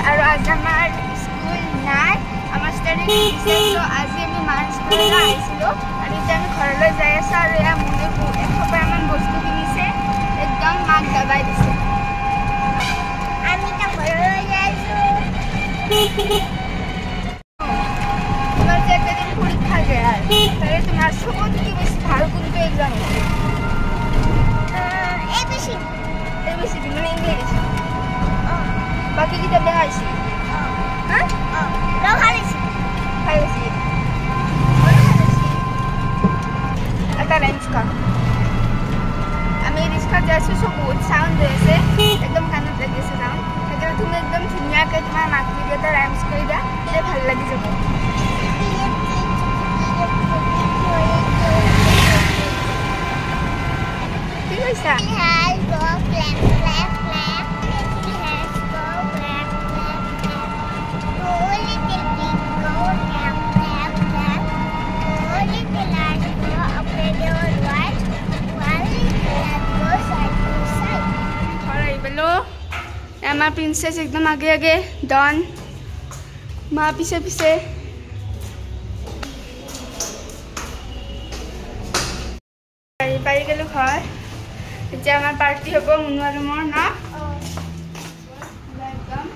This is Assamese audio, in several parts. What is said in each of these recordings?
আৰু আজি আমাৰ স্কুল নাই, আমাৰ ষ্টাডি দিছে। তো আজি আমি মাৰ স্কুললৈ আহিছিলোঁ আৰু এতিয়া আমি ঘৰলৈ যাই আছোঁ। আৰু এয়া মোলৈ 100মান বস্তু কিনিছে, একদম মাক দবাই দিছে। আমি এতিয়া ঘৰলৈ যাই আছোঁ। তোমাৰ যে একেদিন পৰীক্ষা গেল, তাৰে তোমাৰ চবতকে বেছি ভাল কোনটো এক্সাম হৈছে? ABCD মানে ইংলিছ। বাকি কিটা বেয়া হয়েছে? ভাল হয়েছে। এটা রেঞ্জকা আমি রিক্সা যাইছো, সব বহুত সাউন্ড হয়েছে, একদম কানত লাগিছে সাউন্ড। সেইকাৰণে তুমি একদম ধুনীয়াকৈ তোমাৰ মাতকেইটা ৰাইমছ কৰি দিয়া, তেতিয়া ভাল লাগি যাব। কি কৈছা? আমার প্রিন্সেস একদম আগে আগে, ডন মা পিছে পিছে। পাই গেলো ঘর। এতিয়া আমার পার্টি হব মুনু আর মোর না। একদম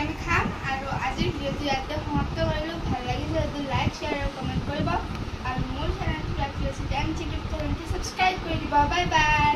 আমি খাম আৰু আজিৰ ভিডিঅ'টো ইয়াতে সমাপ্ত কৰিলোঁ। ভাল লাগিছে যদি লাইক, শ্বেয়াৰ আৰু কমেণ্ট কৰিব আৰু মোৰ চেনেলটো ৰাখি আছে, টেন চিটিউব চেনেলটো ছাবস্ক্ৰাইব কৰি দিব। Bye bye.